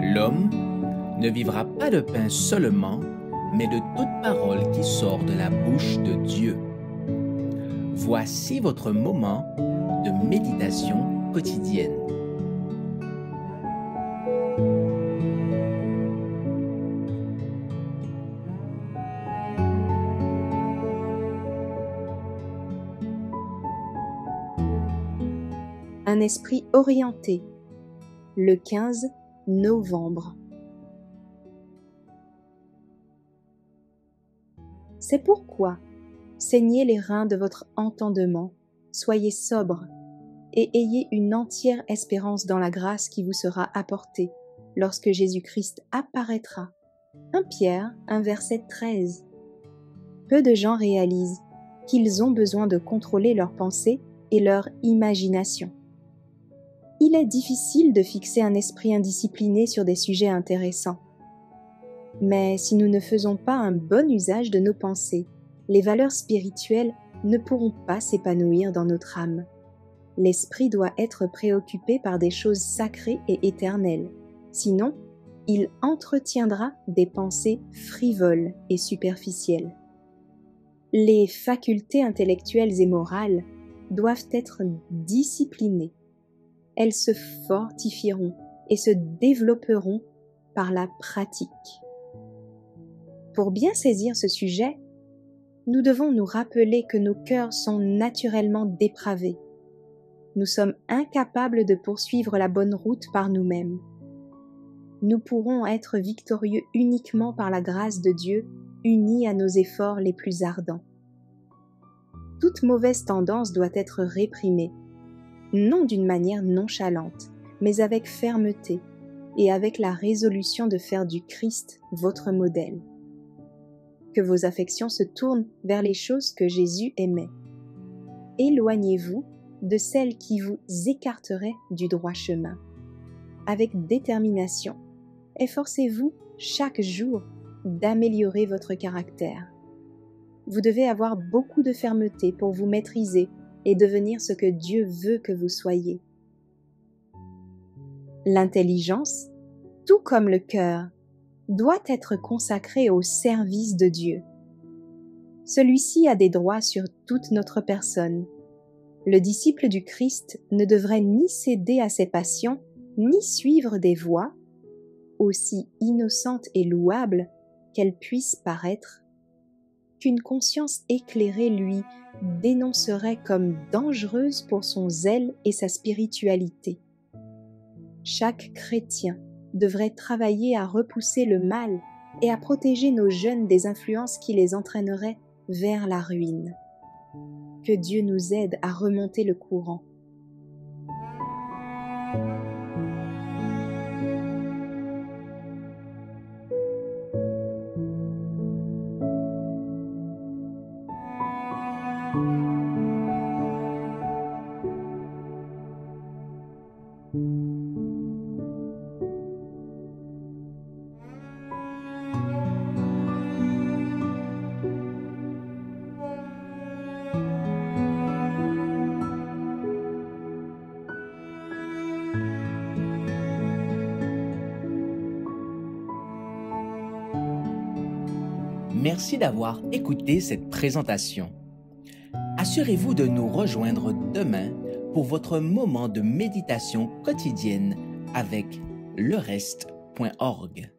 L'homme ne vivra pas de pain seulement, mais de toute parole qui sort de la bouche de Dieu. Voici votre moment de méditation quotidienne. Un esprit orienté, le 15 novembre. C'est pourquoi, saignez les reins de votre entendement, soyez sobre, et ayez une entière espérance dans la grâce qui vous sera apportée lorsque Jésus-Christ apparaîtra. 1 Pierre, 1 verset 13. Peu de gens réalisent qu'ils ont besoin de contrôler leurs pensées et leur imagination. Il est difficile de fixer un esprit indiscipliné sur des sujets intéressants. Mais si nous ne faisons pas un bon usage de nos pensées, les valeurs spirituelles ne pourront pas s'épanouir dans notre âme. L'esprit doit être préoccupé par des choses sacrées et éternelles. Sinon, il entretiendra des pensées frivoles et superficielles. Les facultés intellectuelles et morales doivent être disciplinées. Elles se fortifieront et se développeront par la pratique. Pour bien saisir ce sujet, nous devons nous rappeler que nos cœurs sont naturellement dépravés. Nous sommes incapables de poursuivre la bonne route par nous-mêmes. Nous pourrons être victorieux uniquement par la grâce de Dieu, unis à nos efforts les plus ardents. Toute mauvaise tendance doit être réprimée, non d'une manière nonchalante, mais avec fermeté et avec la résolution de faire du Christ votre modèle. Que vos affections se tournent vers les choses que Jésus aimait. Éloignez-vous de celles qui vous écarteraient du droit chemin. Avec détermination, efforcez-vous chaque jour d'améliorer votre caractère. Vous devez avoir beaucoup de fermeté pour vous maîtriser et devenir ce que Dieu veut que vous soyez. L'intelligence, tout comme le cœur, doit être consacré au service de Dieu. Celui-ci a des droits sur toute notre personne. Le disciple du Christ ne devrait ni céder à ses passions, ni suivre des voies, aussi innocentes et louables qu'elles puissent paraître, qu'une conscience éclairée lui dénoncerait comme dangereuse pour son zèle et sa spiritualité. Chaque chrétien devrait travailler à repousser le mal et à protéger nos jeunes des influences qui les entraîneraient vers la ruine. Que Dieu nous aide à remonter le courant. Merci d'avoir écouté cette présentation. Assurez-vous de nous rejoindre demain pour votre moment de méditation quotidienne avec lereste.org.